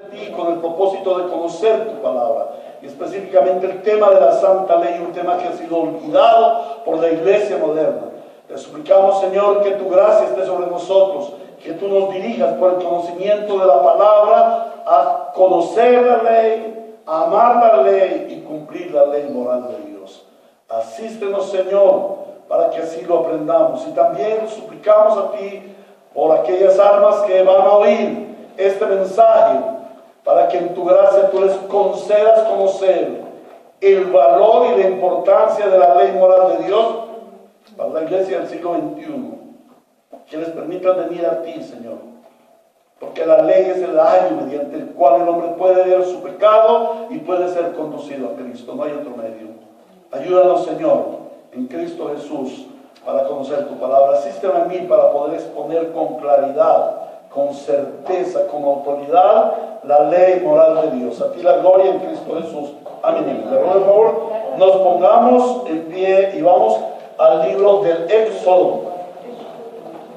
ti con el propósito de conocer tu palabra, y específicamente el tema de la santa ley, un tema que ha sido olvidado por la iglesia moderna. Te suplicamos, Señor, que tu gracia esté sobre nosotros, que tú nos dirijas por el conocimiento de la palabra a conocer la ley, a amar la ley y cumplir la ley moral de Dios. Asístenos, Señor, para que así lo aprendamos, y también suplicamos a ti por aquellas almas que van a oír este mensaje, para que en tu gracia tú les concedas conocer el valor y la importancia de la ley moral de Dios para la iglesia del siglo XXI, que les permitan venir a ti, Señor, porque la ley es el ayo mediante el cual el hombre puede ver su pecado y puede ser conducido a Cristo. No hay otro medio. Ayúdanos, Señor, en Cristo Jesús, para conocer tu palabra. Asísteme a mí para poder exponer con claridad, con certeza, con autoridad, la ley moral de Dios. A ti la gloria en Cristo Jesús. Amén. Le ruego, por favor, nos pongamos en pie y vamos al libro del Éxodo.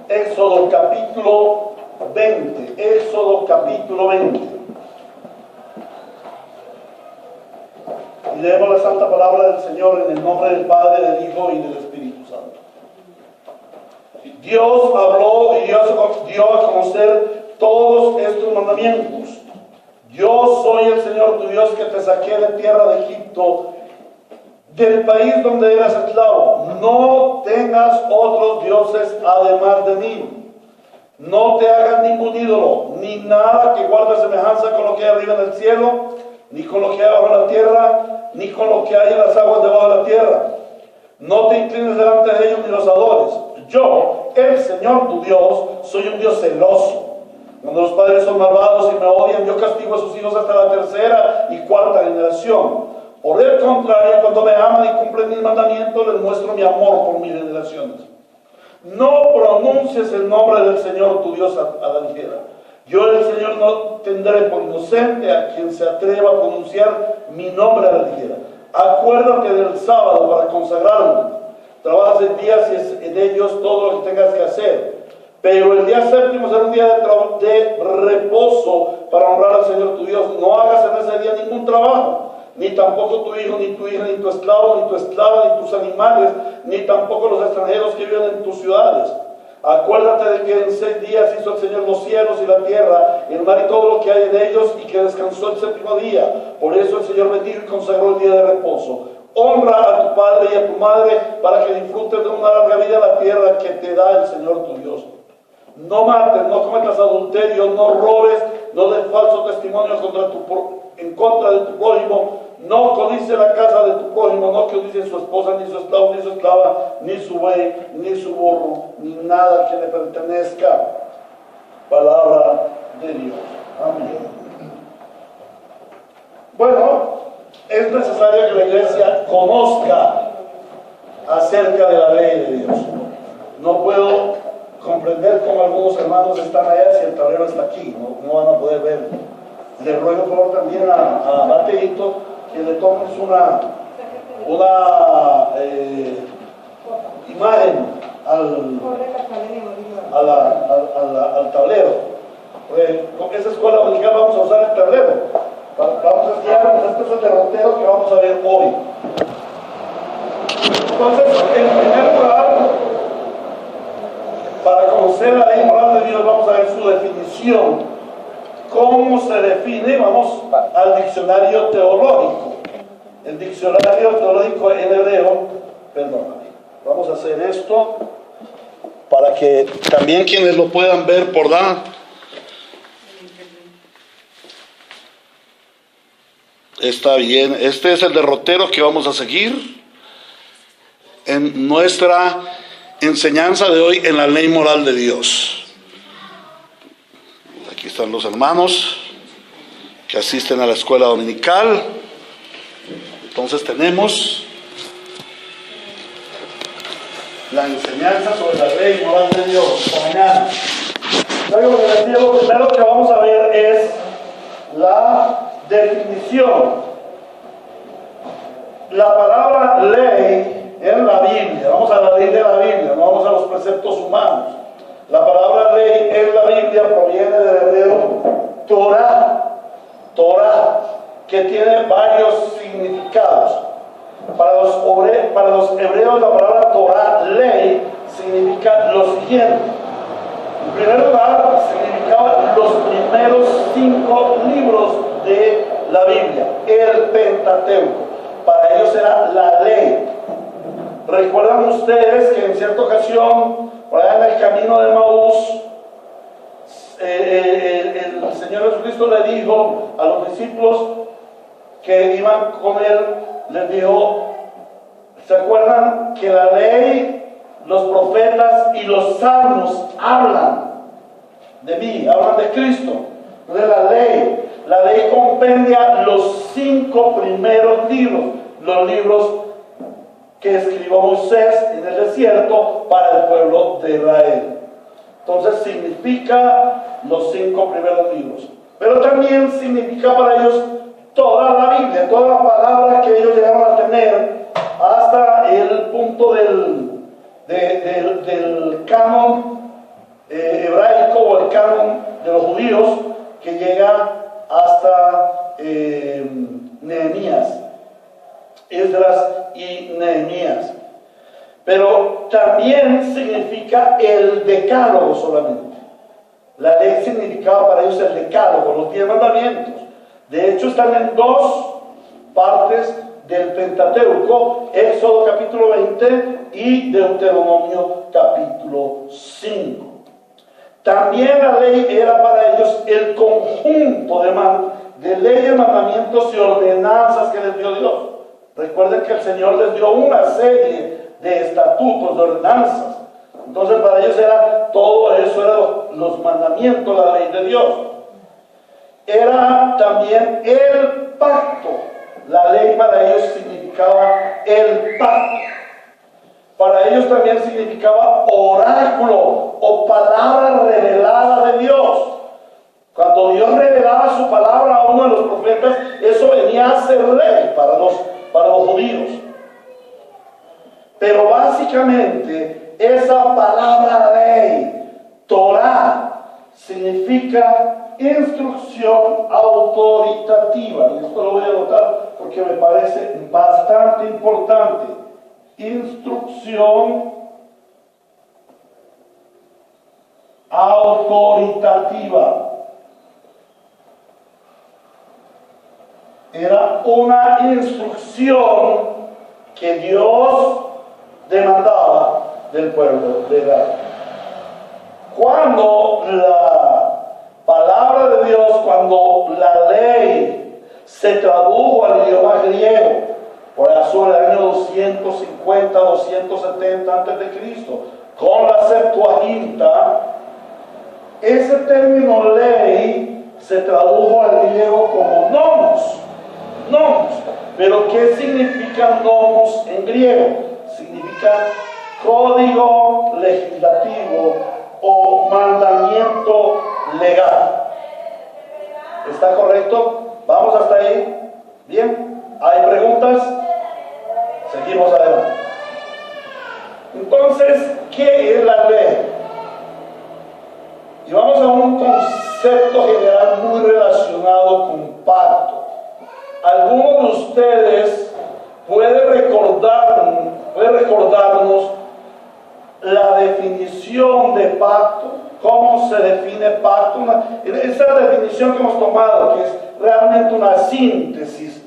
Éxodo capítulo 20. Éxodo capítulo 20. Y leemos la santa palabra del Señor en el nombre del Padre, del Hijo y del Espíritu Santo. Dios habló y Dios dio a conocer todos estos mandamientos. Yo soy el Señor tu Dios, que te saqué de tierra de Egipto, del país donde eras esclavo. No tengas otros dioses además de mí. No te hagas ningún ídolo, ni nada que guarde semejanza con lo que hay arriba en el cielo, ni con lo que hay abajo en la tierra, ni con lo que hay en las aguas debajo de la tierra. No te inclines delante de ellos ni los adores. Yo, el Señor tu Dios, soy un Dios celoso. Cuando los padres son malvados y me odian, yo castigo a sus hijos hasta la tercera y cuarta generación. Por el contrario, cuando me aman y cumplen mis mandamientos, les muestro mi amor por mis generaciones. No pronuncies el nombre del Señor tu Dios a la ligera. Yo, el Señor, no tendré por inocente a quien se atreva a pronunciar mi nombre a la ligera. Acuérdate del sábado para consagrarlo. Trabajas en días y en ellos todo lo que tengas que hacer. Pero el día séptimo será un día de reposo para honrar al Señor tu Dios. No hagas en ese día ningún trabajo, ni tampoco tu hijo, ni tu hija, ni tu esclavo, ni tu esclava, ni tus animales, ni tampoco los extranjeros que viven en tus ciudades. Acuérdate de que en 6 días hizo el Señor los cielos y la tierra, el mar y todo lo que hay en ellos, y que descansó el séptimo día. Por eso el Señor bendijo y consagró el día de reposo. Honra a tu padre y a tu madre para que disfrutes de una larga vida en la tierra que te da el Señor tu Dios. No mates, no cometas adulterio, no robes, no des falso testimonio en contra de tu prójimo, no codicies la casa de tu prójimo, no codicies su esposa, ni su esclavo, ni su esclava, ni su buey, ni su burro, ni nada que le pertenezca. Palabra de Dios. Amén. Bueno, es necesario que la iglesia conozca acerca de la ley de Dios. No puedo comprender cómo algunos hermanos están allá si el tablero está aquí, no van a poder ver. Le ruego por favor también a Mateito que le tomes una imagen al tablero. Con esa escuela dominical vamos a usar el tablero. Vamos a guiarnos. Este es el derrotero que vamos a ver hoy. Entonces, en primer lugar, para conocer la ley moral de Dios, vamos a ver su definición. ¿Cómo se define? Vamos al diccionario teológico. El diccionario teológico en hebreo, perdóname, vamos a hacer esto para que también quienes lo puedan ver por la... Está bien, este es el derrotero que vamos a seguir en nuestra enseñanza de hoy en la ley moral de Dios. Aquí están los hermanos que asisten a la escuela dominical. Entonces tenemos la enseñanza sobre la ley moral de Dios esta mañana. Lo primero que vamos a ver es la definición. La palabra ley en la Biblia, vamos a la ley de la Biblia, no vamos a los preceptos humanos. La palabra ley en la Biblia proviene del hebreo Torah, Torah, que tiene varios significados. Para los hebreos la palabra Torah, ley, significa lo siguiente. En primer lugar, significaba los primeros 5 libros de la Biblia, el Pentateuco. Para ellos era la ley. ¿Recuerdan ustedes que en cierta ocasión, por allá en el camino de Maús, el Señor Jesucristo le dijo a los discípulos que iban con él, les dijo, ¿se acuerdan que la ley, los profetas y los salmos hablan de mí, hablan de Cristo? De la ley compendia los 5 primeros libros, los libros que escribió Moisés en el desierto para el pueblo de Israel. Entonces significa los 5 primeros libros, pero también significa para ellos toda la Biblia, toda la palabra que ellos llegaron a tener hasta el punto del canon hebraico o el canon de los judíos que llega hasta Nehemías, Esdras y Nehemías. Pero también significa el decálogo solamente. La ley significaba para ellos el decálogo, los 10 mandamientos. De hecho están en 2 partes del Pentateuco, Éxodo capítulo 20 y Deuteronomio capítulo 5. También la ley era para ellos el conjunto de leyes, mandamientos y ordenanzas que les dio Dios. Recuerden que el Señor les dio una serie de estatutos, de ordenanzas. Entonces para ellos era todo eso, eran los mandamientos, la ley de Dios. Era también el pacto. La ley para ellos significaba el pacto. Para ellos también significaba oráculo o palabra revelada de Dios. Cuando Dios revelaba su palabra a uno de los profetas, eso venía a ser ley para los judíos. Pero básicamente esa palabra ley, Torah, significa instrucción autoritativa. Y esto lo voy a anotar porque me parece bastante importante. Instrucción autoritativa. Era una instrucción que Dios demandaba del pueblo de Israel. Cuando la palabra de Dios, cuando la ley se tradujo al idioma griego, por allá sobre el año 250, 270 antes de Cristo, con la Septuaginta, ese término ley se tradujo al griego como nomos. Nomos. Pero ¿qué significa nomos en griego? Significa código legislativo o mandamiento legal. ¿Está correcto? ¿Vamos hasta ahí? ¿Bien? ¿Hay preguntas? Seguimos adelante. Entonces, ¿qué es la ley? Y vamos a un concepto general muy relacionado con pacto. ¿Alguno de ustedes puede recordarnos la definición de pacto? ¿Cómo se define pacto? Esa definición que hemos tomado, que es realmente una síntesis.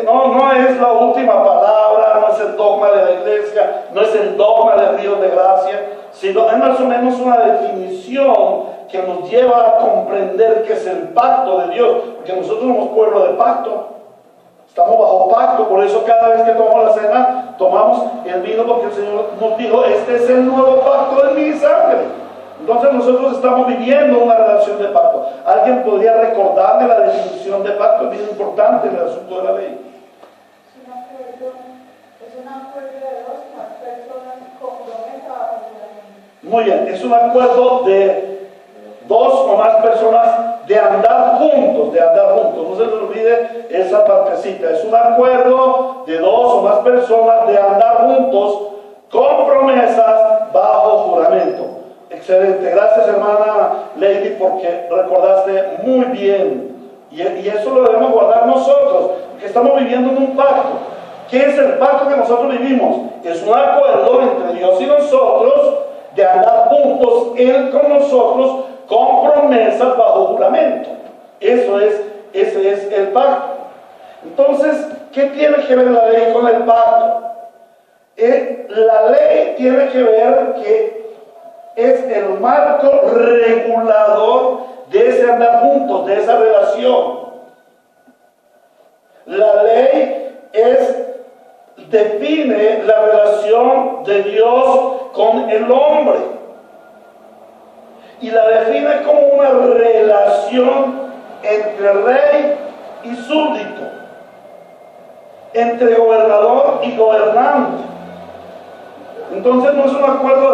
No es la última palabra, no es el dogma de la iglesia, no es el dogma del río de gracia, sino es más o menos una definición que nos lleva a comprender qué es el pacto de Dios, porque nosotros somos pueblo de pacto, estamos bajo pacto. Por eso cada vez que tomamos la cena, tomamos el vino, porque el Señor nos dijo, este es el nuevo pacto de mi sangre. Entonces nosotros estamos viviendo una relación de pacto. ¿Alguien podría recordarme la definición de pacto? Es bien importante en el asunto de la ley. Es un acuerdo de 2 más personas comprometidas. Muy bien, es un acuerdo de 2 o más personas de andar juntos, No se les olvide esa partecita. Es un acuerdo de 2 o más personas de andar juntos con promesas bajo juramento. Excelente, gracias hermana Lady, porque recordaste muy bien Y eso lo debemos guardar nosotros, porque estamos viviendo en un pacto. ¿Qué es el pacto que nosotros vivimos? Es un acuerdo entre Dios y nosotros de andar juntos, Él con nosotros, con promesas bajo juramento. Ese es el pacto. Entonces, ¿qué tiene que ver la ley con el pacto? La ley tiene que ver que es el marco regulador de ese andar juntos, de esa relación. La ley define la relación de Dios con el hombre y la define como una relación entre rey y súbdito, entre gobernador y gobernante. Entonces no es un acuerdo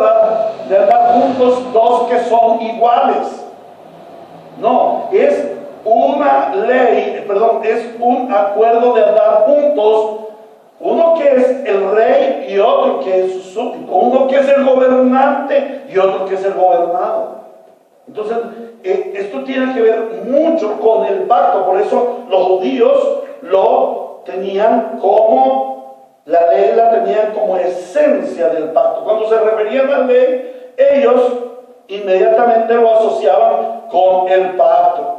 de andar juntos dos que son iguales. No, es una ley, es un acuerdo de andar juntos, uno que es el rey y otro que es su súbdito, uno que es el gobernante y otro que es el gobernado. Entonces, esto tiene que ver mucho con el pacto, por eso los judíos lo tenían como, la ley la tenían como esencia del pacto. Cuando se referían a la ley, ellos inmediatamente lo asociaban con el pacto.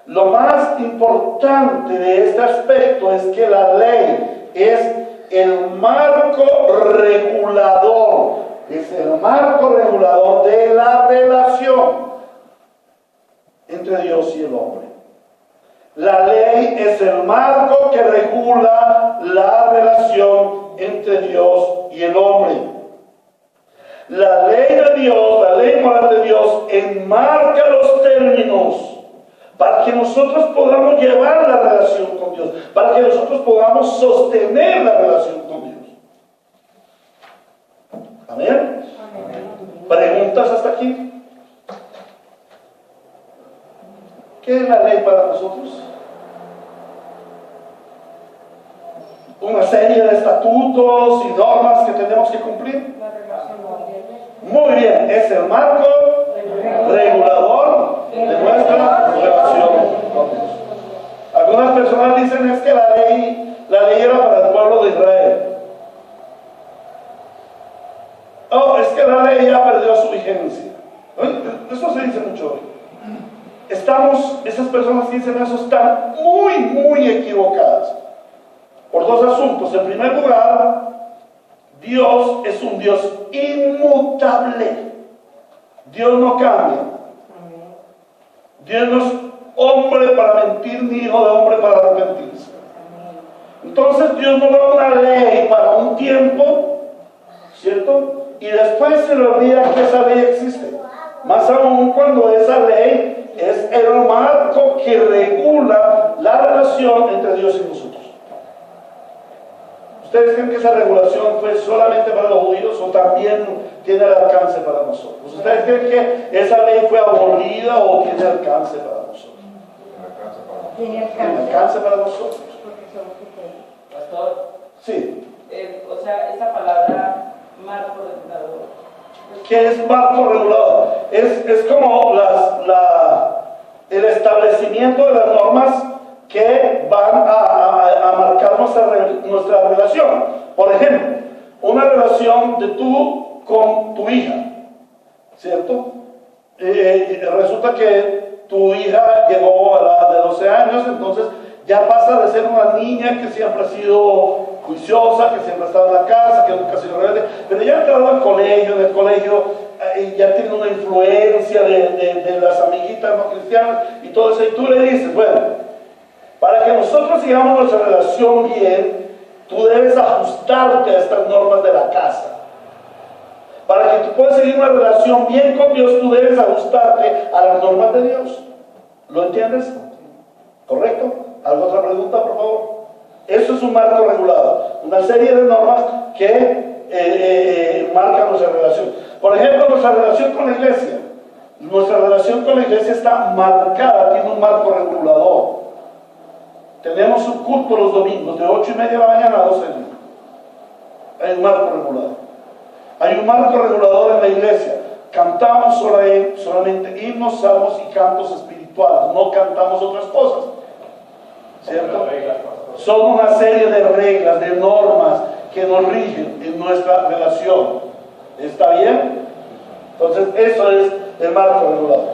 Lo más importante de este aspecto es que la ley es el marco regulador, de la relación entre Dios y el hombre. La ley es el marco que regula la relación entre Dios y el hombre. La ley de Dios, la ley moral de Dios, enmarca los términos para que nosotros podamos llevar la relación con Dios, para que nosotros podamos sostener la relación con Dios. ¿Amén? ¿Preguntas hasta aquí? ¿Qué es la ley para nosotros? Una serie de estatutos y normas que tenemos que cumplir. Muy bien, es el marco regulador de nuestra relación con Dios. Algunas personas dicen es que la ley era para el pueblo de Israel. Oh, es que la ley ya perdió su vigencia. Eso se dice mucho hoy. Esas personas que dicen eso están muy, muy equivocadas. Por dos asuntos. En primer lugar, Dios es un Dios inmutable. Dios no cambia. Dios no es hombre para mentir, ni hijo de hombre para arrepentirse. Entonces Dios no da una ley para un tiempo, ¿cierto? Y después se le olvida que esa ley existe. Más aún cuando esa ley es el marco que regula la relación entre Dios y nosotros. ¿Ustedes creen que esa regulación fue solamente para los judíos o también tiene alcance para nosotros? ¿Ustedes creen que esa ley fue abolida o tiene alcance para nosotros? Tiene alcance para nosotros. Pastor. Sí. O sea, esa palabra marco regulador. ¿Qué es marco regulador? Es como el establecimiento de las normas que van a marcar nuestra relación. Por ejemplo, una relación de tú con tu hija, ¿cierto? Resulta que tu hija llegó a la edad de 12 años, entonces ya pasa de ser una niña que siempre ha sido juiciosa, que siempre ha estado en la casa, que nunca ha sido rebelde, pero ya ha entrado al colegio, en el colegio ya tiene una influencia de las amiguitas no cristianas y todo eso, y tú le dices, bueno, para que nosotros sigamos nuestra relación bien, tú debes ajustarte a estas normas de la casa. Para que tú puedas seguir una relación bien con Dios, tú debes ajustarte a las normas de Dios. ¿Lo entiendes? ¿Correcto? ¿Alguna otra pregunta, por favor? Eso es un marco regulado. Una serie de normas que marcan nuestra relación. Por ejemplo, nuestra relación con la iglesia. Nuestra relación con la iglesia está marcada, tiene un marco regulador. Tenemos un culto los domingos de 8:30 de la mañana a 12 de la noche. Hay un marco regulador. Hay un marco regulador en la iglesia. Cantamos solamente himnos, salmos y cantos espirituales. No cantamos otras cosas. ¿cierto? Son una serie de reglas, de normas que nos rigen en nuestra relación. ¿Está bien? Entonces, eso es el marco regulador.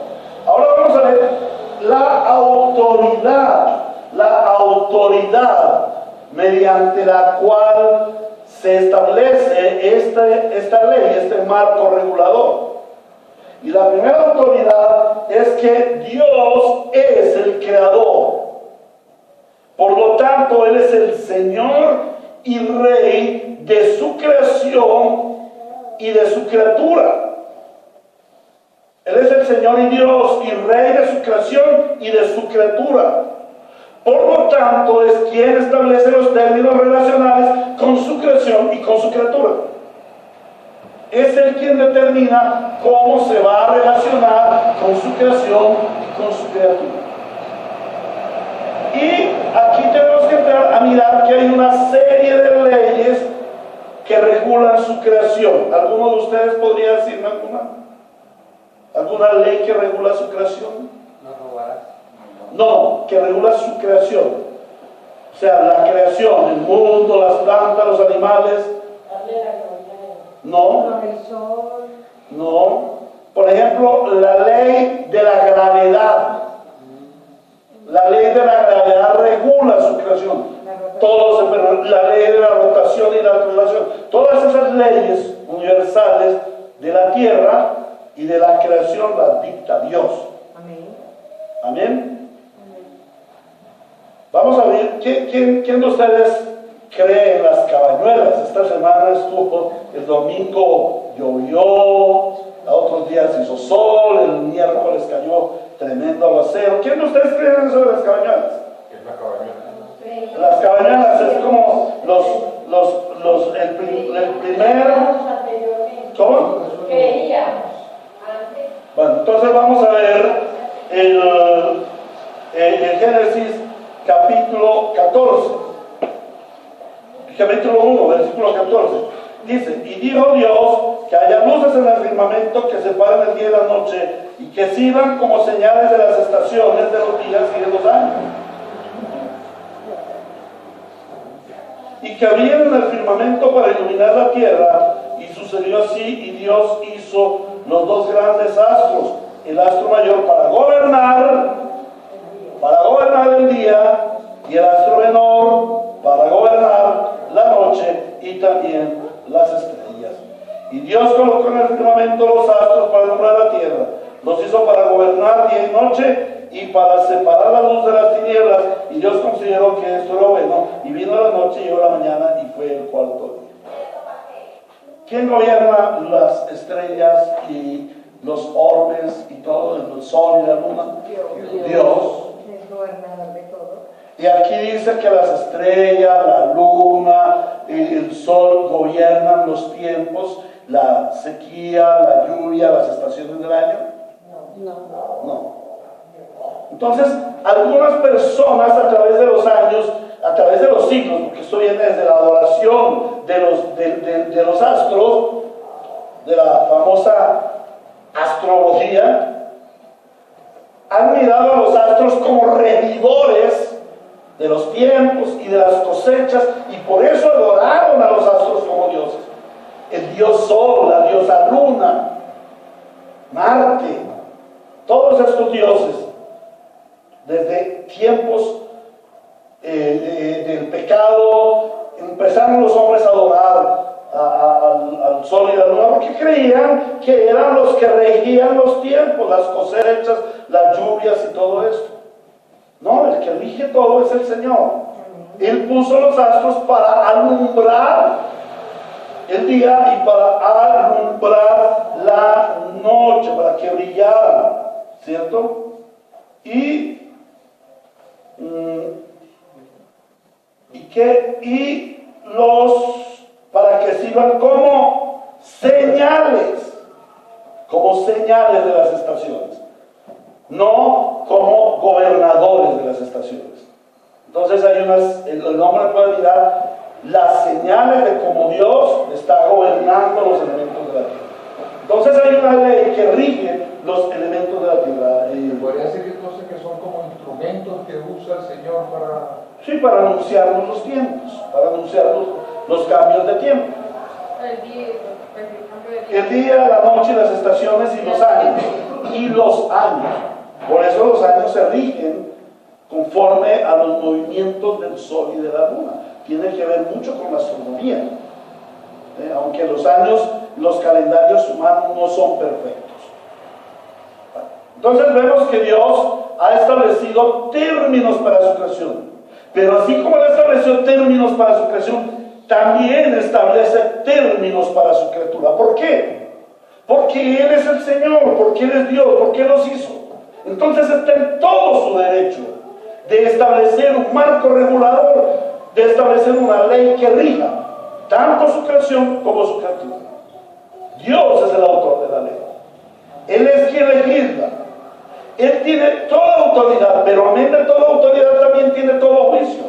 Ahora vamos a ver la autoridad mediante la cual se establece esta ley, este marco regulador. Y la primera autoridad es que Dios es el creador. Por lo tanto, Él es el Señor y Rey de su creación y de su criatura. Él es el Señor y Dios y Rey de su creación y de su criatura. Por lo tanto, es quien establece los términos relacionales con su creación y con su criatura. Es Él quien determina cómo se va a relacionar con su creación y con su criatura. Y aquí tenemos que entrar a mirar que hay una serie de leyes que regulan su creación. ¿Alguno de ustedes podría decirme alguna ley que regula su creación? No robarás. No, que regula su creación. O sea, la creación, el mundo, las plantas, los animales. No, no. Por ejemplo, la ley de la gravedad. La ley de la gravedad regula su creación. La ley de la rotación y la traslación. Todas esas leyes universales de la tierra y de la creación las dicta Dios. Amén. Amén. Vamos a ver, ¿quién de ustedes cree en las cabañuelas? Esta semana estuvo, el domingo llovió, a otros días hizo sol, el miércoles cayó tremendo aguacero. ¿Quién de ustedes cree en eso de las cabañuelas? ¿Qué es la cabañuela? Las cabañuelas es como el primer... ¿Cómo? Creíamos antes. Bueno, entonces vamos a ver el Génesis capítulo 14. Capítulo 1, versículo 14. Dice, y dijo Dios que haya luces en el firmamento que separen el día y la noche y que sirvan como señales de las estaciones de los días y de los años. Y que había en el firmamento para iluminar la tierra, y sucedió así, y Dios hizo los dos grandes astros, el astro mayor para gobernar el día, y el astro menor para gobernar la noche y también las estrellas. Y Dios colocó en el firmamento los astros para alumbrar la tierra, los hizo para gobernar día y noche y para separar la luz de las tinieblas. Y Dios consideró que esto era bueno, y vino la noche y llegó la mañana y fue el cuarto día. ¿Quién gobierna las estrellas y los orbes y todo, el sol y la luna? Dios. Es gobernador de todo. Y aquí dice que las estrellas, la luna, el sol gobiernan los tiempos, la sequía, la lluvia, las estaciones del año. No. Entonces, algunas personas a través de los años, a través de los siglos, porque esto viene desde la adoración de los astros, de la famosa astrología, han mirado a los astros como regidores de los tiempos y de las cosechas, y por eso adoraron a los astros como dioses. El dios Sol, la diosa Luna, Marte, todos estos dioses, desde tiempos del pecado, empezaron los hombres a adorar al sol y la luna, porque creían que eran los que regían los tiempos, las cosechas, las lluvias y todo esto. No, el que rige todo es el Señor. Él puso los astros para alumbrar el día y para alumbrar la noche, para que brillaran, ¿cierto? Para que sirvan como señales de las estaciones, no como gobernadores de las estaciones. Entonces el hombre puede mirar las señales de cómo Dios está gobernando los elementos de la tierra. Entonces hay una ley que rige los elementos de la tierra. Podría ser entonces que son como instrumentos que usa el Señor para... Sí, para anunciarnos los tiempos, para anunciarnos los cambios de tiempo. El día, la noche, las estaciones y los años. Y los años. Por eso los años se rigen conforme a los movimientos del sol y de la luna. Tiene que ver mucho con la astronomía. Aunque los años, los calendarios humanos no son perfectos. Entonces vemos que Dios ha establecido términos para su creación. Pero así como Él estableció términos para su creación, también establece términos para su criatura. ¿Por qué? Porque Él es el Señor, porque Él es Dios, porque Él los hizo. Entonces está en todo su derecho de establecer un marco regulador, de establecer una ley que rija tanto su creación como su criatura. Dios es el autor de la ley. Él es quien legisla. Él tiene toda autoridad, pero amén de toda autoridad también tiene todo juicio.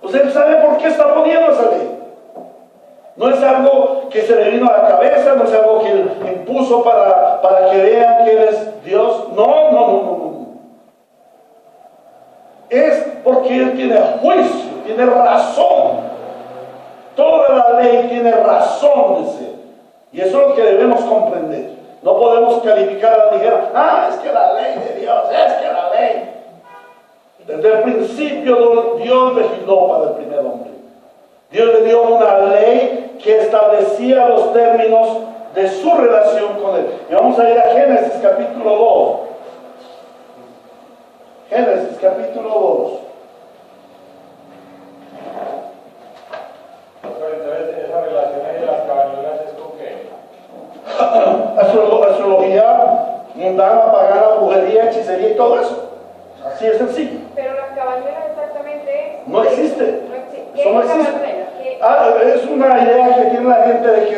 Pues Él sabe por qué está poniendo esa ley. No es algo que se le vino a la cabeza, no es algo que Él impuso para que vean que Él es Dios. No. Es porque Él tiene juicio, tiene razón. Toda la ley tiene razón de ser. Y eso es lo que debemos comprender. No podemos calificar a la ligera. Es que la ley de Dios, es que la ley. Desde el principio Dios legisló para el primer hombre. Dios le dio una ley que establecía los términos de su relación con Él. Y vamos a ir a Génesis capítulo 2. Génesis capítulo 2. Entonces, esa relación ahí de las cabañuelas es con qué? Astrología mundana, pagana, brujería, hechicería y todo eso. Así es sencillo. Pero las cabañuelas exactamente No existe. No existe. Eso no existe. Es una idea que tiene la gente de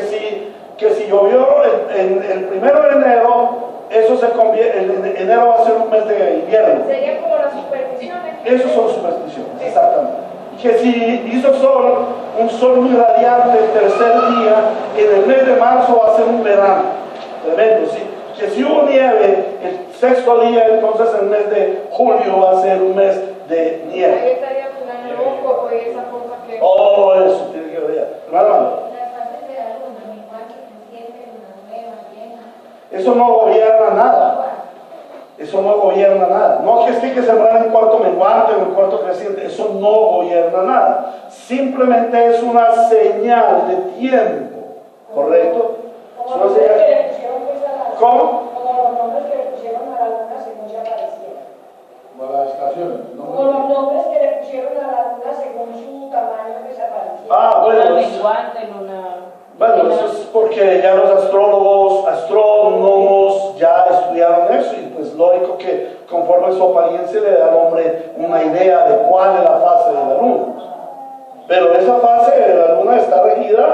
que si llovió el 1 de enero, eso se convierte, enero va a ser un mes de invierno. Sería como las supersticiones. Eso son supersticiones, exactamente. Que si hizo sol, un sol muy radiante el tercer día, en el mes de marzo va a ser un verano. Tremendo, sí. Que si hubo nieve el sexto día, entonces el mes de julio va a ser un mes de nieve. Ahí estaría un año loco y esa cosa que... Eso tiene que ver. Hermano, eso no gobierna nada. Eso no gobierna nada. No que esté que sembrar en cuarto menguante o en cuarto creciente. Eso no gobierna nada. Simplemente es una señal de tiempo. ¿Correcto? Es una señal. ¿Cómo? Como los nombres que le pusieron a la luna según se apareciera. Como las estaciones, Como los nombres que le pusieron a la luna según su tamaño que se apareciera. Bueno. Bueno, eso es porque ya los astrónomos ya estudiaron eso y pues lógico que conforme a su apariencia le da al hombre una idea de cuál es la fase de la luna. Pero esa fase de la luna está regida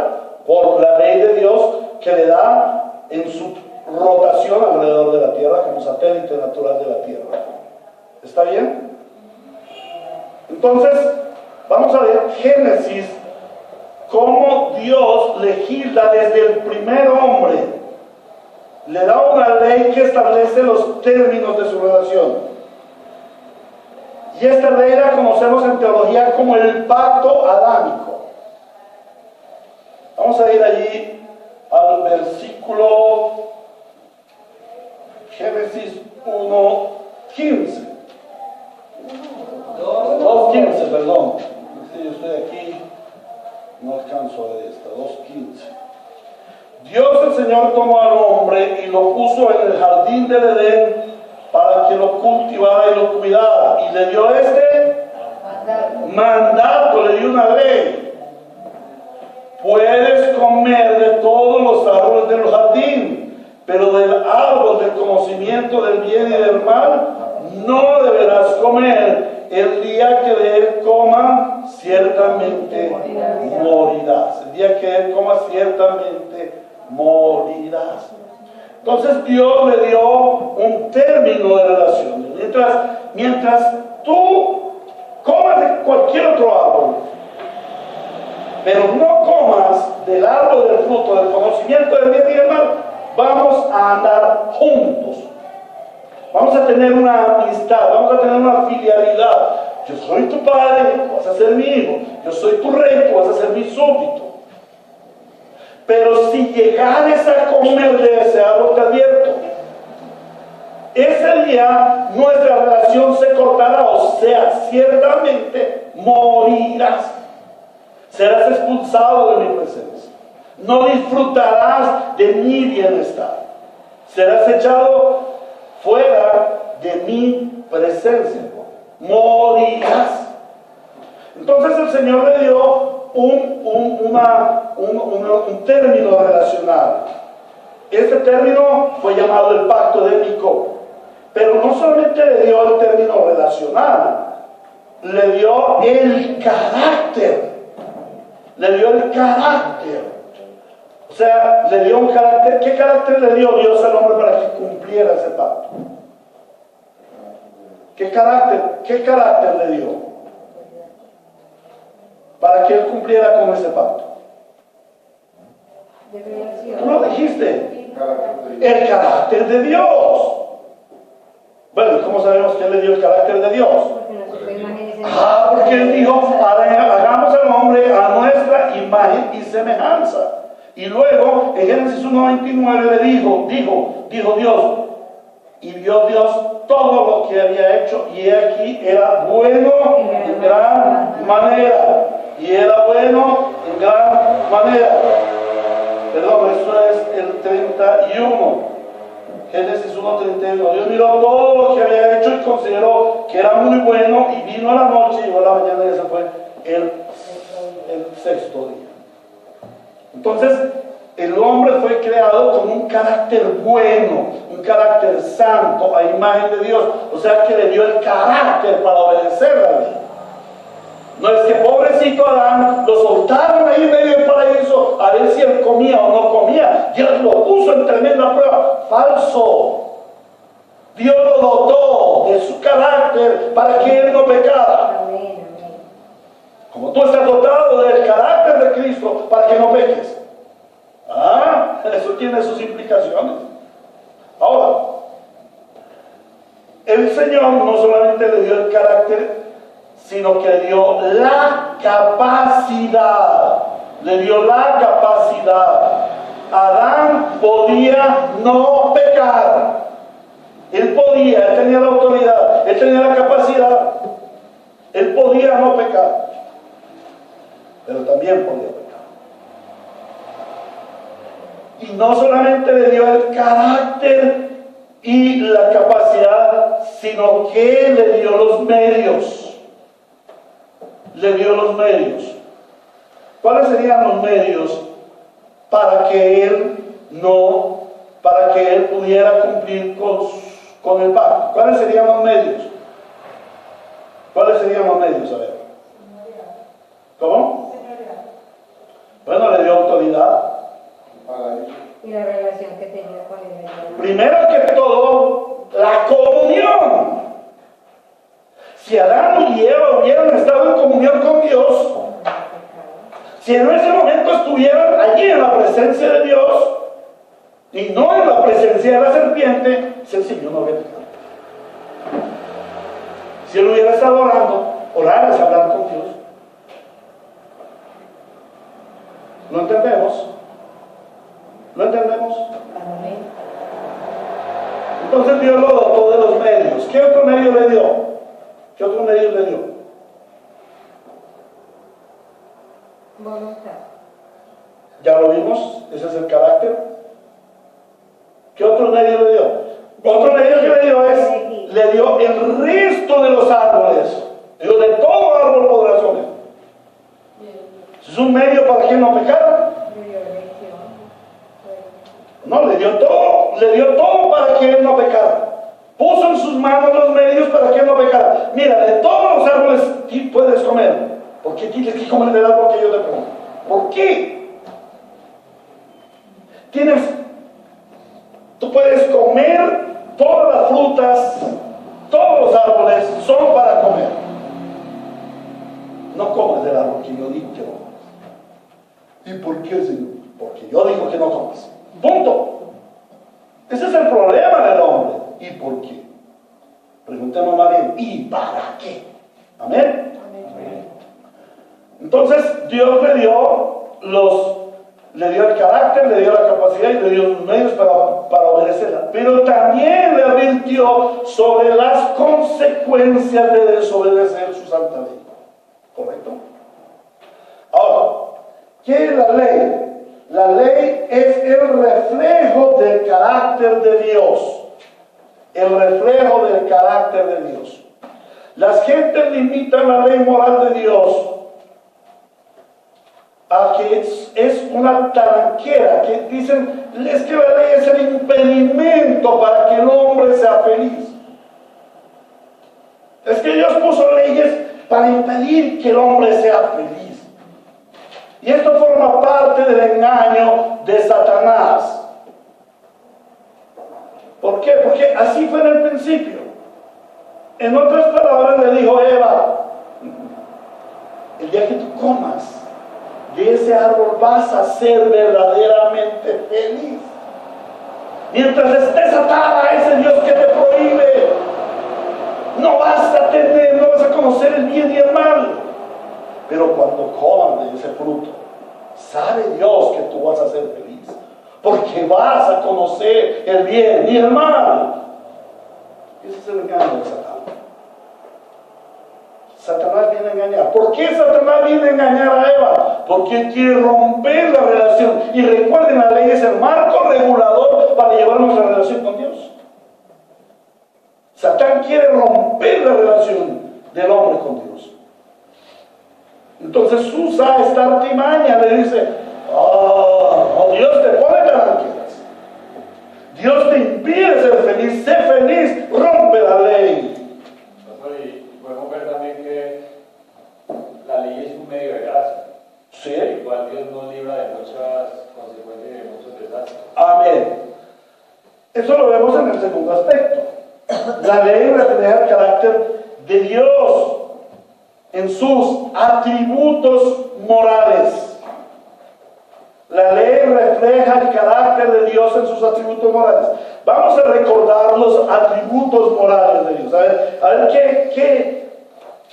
por la ley de Dios que le da en su rotación alrededor de la Tierra como satélite natural de la Tierra. ¿Está bien? Entonces, vamos a ver Génesis. Cómo Dios legisla desde el primer hombre. Le da una ley que establece los términos de su relación. Y esta ley la conocemos en teología como el pacto adámico. Vamos a ir allí al versículo Génesis 1:15. 2:15, perdón. Yo estoy aquí. No alcanzo a ver esta, 2:15. Dios el Señor tomó al hombre y lo puso en el jardín del Edén para que lo cultivara y lo cuidara. Y le dio mandato, le dio una ley. Puedes comer de todos los árboles del jardín, pero del árbol del conocimiento del bien y del mal no deberás comer. El día que de él coma, ciertamente morirás. El día que de él coma, ciertamente morirás. Entonces Dios le dio un término de relación. Mientras tú comas de cualquier otro árbol, pero no comas del árbol del fruto del conocimiento del bien y del mal, vamos a andar juntos. Vamos a tener una amistad, vamos a tener una filialidad. Yo soy tu padre, tú vas a ser mi hijo. Yo soy tu rey, tú vas a ser mi súbdito. Pero si llegares a comer de ese árbol, te advierto, ese día nuestra relación se cortará, o sea, ciertamente morirás. Serás expulsado de mi presencia. No disfrutarás de mi bienestar. Serás echado fuera de mi presencia. Morirás. Entonces el Señor le dio un término relacional. Este término fue llamado el pacto édmico. Pero no solamente le dio el término relacional, le dio el carácter. Le dio el carácter. O sea, le dio un carácter. ¿Qué carácter le dio Dios al hombre para que cumpliera ese pacto? ¿Qué carácter le dio para que él cumpliera con ese pacto? Tú lo dijiste. El carácter de Dios. Bueno, ¿cómo sabemos que él le dio el carácter de Dios? Porque él dijo, hagamos al hombre a nuestra imagen y semejanza. Y luego, en Génesis 1:29 le dijo Dios, y vio Dios todo lo que había hecho, y aquí era bueno en gran manera. Y era bueno en gran manera. Perdón, eso es el 31. Génesis 1:31. Dios miró todo lo que había hecho y consideró que era muy bueno, y vino a la noche y llegó a la mañana, y ese fue el sexto día. Entonces, el hombre fue creado con un carácter bueno, un carácter santo, a imagen de Dios. O sea que le dio el carácter para obedecer a Dios. No es que pobrecito Adán lo soltaron ahí en medio del paraíso a ver si él comía o no comía. Dios lo puso en tremenda prueba. Falso. Dios lo dotó de su carácter para que él no pecara. Como tú estás dotado del carácter de Cristo para que no peques. Eso tiene sus implicaciones. Ahora, el Señor no solamente le dio el carácter, sino que le dio la capacidad. Le dio la capacidad. Adán podía no pecar. Él tenía la autoridad, él tenía la capacidad. Él podía no pecar, pero también podía pecar. Y no solamente le dio el carácter y la capacidad, sino que le dio los medios. Le dio los medios. ¿Cuáles serían los medios para que él pudiera cumplir con el pacto? ¿Cuáles serían los medios? ¿Cuáles serían los medios? A ver. ¿Cómo? Bueno, le dio autoridad. Y la relación que tenía con él. Primero que todo, la comunión. Si Adán y Eva hubieran estado en comunión con Dios, si en ese momento estuvieran allí en la presencia de Dios y no en la presencia de la serpiente, sencillo, no habría pecado. Si él hubiera estado orando, orar es hablar con Dios. ¿Lo entendemos? ¿Lo entendemos? Entonces Dios lo dotó de los medios. ¿Qué otro medio le dio? ¿Qué otro medio le dio? Voluntad. Ya lo vimos, ese es el carácter. ¿Qué otro medio le dio? Otro medio que le dio le dio el resto de los árboles. Digo, de todo árbol podrás comer. ¿Es un medio para que no pecara? No, le dio todo para que él no pecara. Puso en sus manos los medios para que él no pecara. Mira, de todos los árboles puedes comer. ¿Por qué tienes que comer del árbol que yo te pongo? ¿Por qué? Tú puedes comer todas las frutas, todos los árboles son para comer. No comes del árbol que yo digo que no comes. ¿Y por qué, Señor? Porque yo digo que no comes. Punto. Ese es el problema del hombre. ¿Y por qué? Preguntemos más bien, ¿y para qué? Amén. Entonces Dios le dio el carácter, le dio la capacidad y le dio los medios para obedecerla. Pero también le advirtió sobre las consecuencias de desobedecer su santa ley. ¿Correcto? Ahora, ¿qué es la ley? La ley es el reflejo del carácter de Dios. El reflejo del carácter de Dios. Las gentes limitan la ley moral de Dios a que es una talanquera, que dicen, es que la ley es el impedimento para que el hombre sea feliz. Es que Dios puso leyes para impedir que el hombre sea feliz. Y esto forma parte del engaño de Satanás. ¿Por qué? Porque así fue en el principio. En otras palabras le dijo Eva, el día que tú comas de ese árbol vas a ser verdaderamente feliz. Mientras estés atada a ese Dios que te prohíbe, no vas a conocer el bien y el mal. Pero cuando coman de ese fruto, sabe Dios que tú vas a ser feliz, porque vas a conocer el bien y el mal. Ese es el engaño de Satanás. Satanás viene a engañar. ¿Por qué Satanás viene a engañar a Eva? Porque quiere romper la relación. Y recuerden, la ley es el marco regulador para llevar nuestra relación con Dios. Satán quiere romper la relación del hombre con Dios. Entonces usa esta artimaña, le dice, Dios te pone talanqueras. Dios te impide ser feliz, sé feliz, rompe la ley. Y podemos ver también que la ley es un medio de gracia. Sí. Igual Dios nos libra de muchas consecuencias y de muchos desastres. Amén. Eso lo vemos en el segundo aspecto. La ley refleja el carácter de Dios en sus atributos morales. La ley refleja el carácter de Dios en sus atributos morales. Vamos a recordar los atributos morales de Dios. A ver ¿qué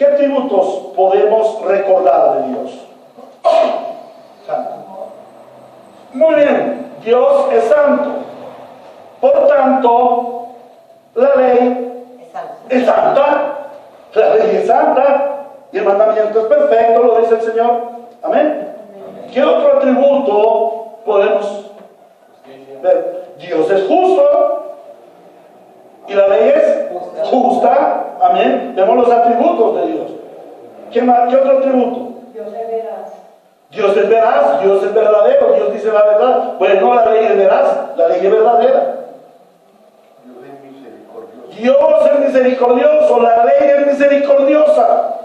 atributos podemos recordar de Dios? Santo. Muy bien, Dios es santo. Por tanto, la ley es santa. La ley es santa. Y el mandamiento es perfecto, lo dice el Señor. Amén. ¿Qué otro atributo podemos ver? Dios es justo y la ley es justa. Amén. Vemos los atributos de Dios. ¿Qué otro atributo? Dios es veraz. Dios es veraz, Dios es verdadero, Dios dice la verdad. Pues no, la ley es veraz, la ley es verdadera. Dios es misericordioso, la ley es misericordiosa.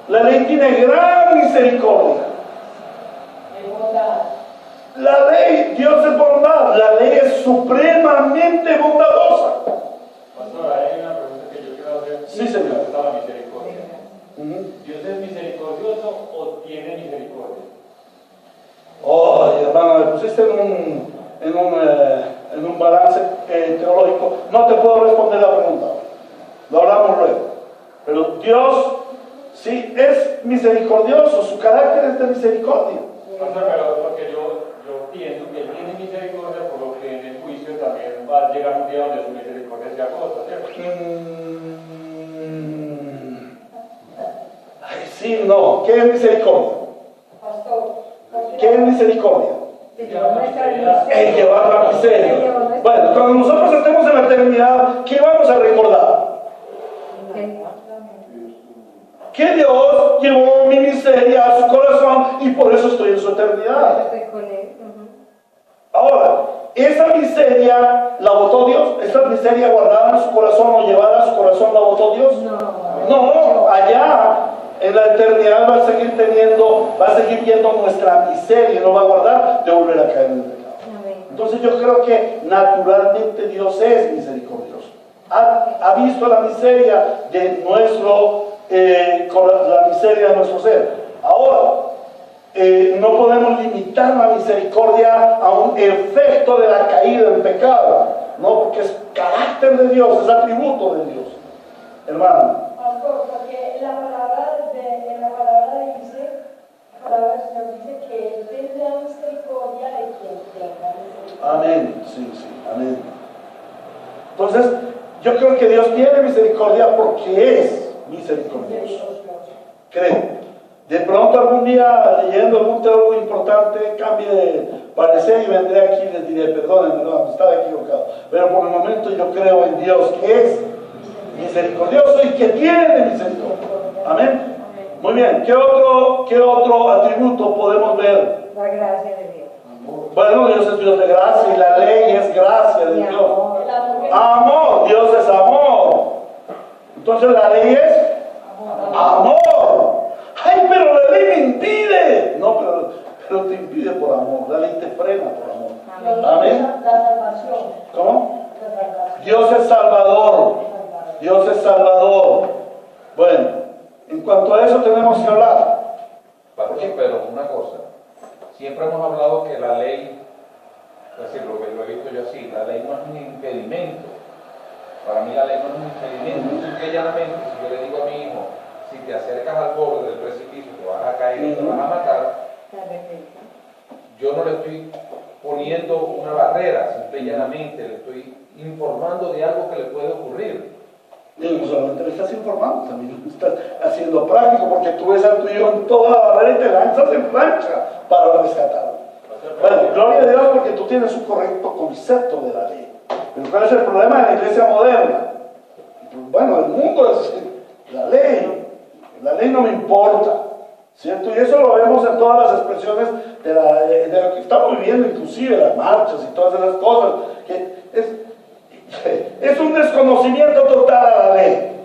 La ley tiene gran misericordia. La ley, Dios es bondad, la ley es supremamente bondadosa. Pastor, hay una pregunta que yo quiero hacer. Sí, Señor. ¿Está la misericordia? ¿Dios es misericordioso o tiene misericordia? Oh, hermano, me pusiste en un balance teológico. No te puedo responder la pregunta. Lo hablamos luego. Pero Dios sí es misericordioso, su carácter es de misericordia. Pastor, pero porque yo pienso que Él tiene misericordia, por lo que en el juicio también va a llegar un día donde su misericordia se agosta, ¿cierto? Ay, sí, no. ¿Qué es misericordia? Pastor, ¿Qué es misericordia? el llevar la miseria. Bueno, cuando nosotros estemos en la eternidad, ¿qué vamos a recordar? Que Dios llevó mi miseria a su corazón y por eso estoy en su eternidad. Ahora, esa miseria la votó Dios. Esa miseria guardada en su corazón o llevada a su corazón la votó Dios. No, allá en la eternidad va a seguir viendo nuestra miseria y no va a guardar de volver a caer en el pecado. Entonces yo creo que naturalmente Dios es misericordioso. Ha visto la miseria de nuestro la miseria de nuestro ser. Ahora, no podemos limitar la misericordia a un efecto de la caída en pecado, no, porque es carácter de Dios, es atributo de Dios, hermano. Pastor, porque en la palabra dice, la palabra del Señor dice que Él tendrá misericordia de quien tenga misericordia. Amén, sí, amén. Entonces, yo creo que Dios tiene misericordia porque es misericordioso. Creo. De pronto algún día, leyendo algún teólogo importante, cambie de parecer y vendré aquí y les diré, perdónenme, no, estaba equivocado. Pero por el momento yo creo en Dios que es misericordioso y que tiene misericordia. Amén. Muy bien, ¿qué otro atributo podemos ver? La gracia de Dios. Bueno, Dios es Dios de gracia y la ley es gracia de Dios. Amor, Dios es amor. Entonces la ley es amor. Ay, pero la ley me impide. No, pero te impide por amor. La ley te frena por amor. Amén. La salvación. ¿Cómo? La salvación. Dios es Salvador. Dios es Salvador. Bueno, en cuanto a eso tenemos que hablar. Pero una cosa, siempre hemos hablado que la ley, es decir, lo he visto yo así, la ley no es un impedimento. Para mí la ley no es un impedimento. Simple y llanamente, si yo le digo a mi hijo, si te acercas al borde del precipicio te vas a caer y te vas a matar, yo no le estoy poniendo una barrera, simple y llanamente le estoy informando de algo que le puede ocurrir. Y no solamente le estás informando, también lo estás haciendo práctico, porque tú ves a tu hijo en toda la barrera y te lanzas en plancha para rescatarlo. Bueno, gloria a Dios porque tú tienes un correcto concepto de la ley. Pero ¿cuál es el problema de la iglesia moderna? Bueno, el mundo es la ley. La ley no me importa, ¿cierto? Y eso lo vemos en todas las expresiones de lo que estamos viviendo, inclusive las marchas y todas esas cosas, que es un desconocimiento total a la ley.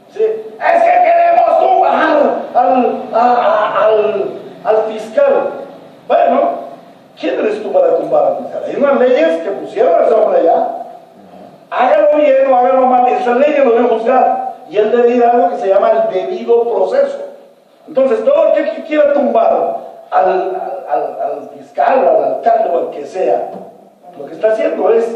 ¿Sí? Es que queremos tumbar al fiscal. Bueno, ¿quién eres tú para tumbar al fiscal? Hay unas leyes que pusieron a ese hombre allá. Hágalo bien o hágalo mal, esas leyes lo deben juzgar. Y él debe ir a algo que se llama el debido proceso. Entonces, todo aquel que quiera tumbar al fiscal o al alcalde o al que sea, lo que está haciendo es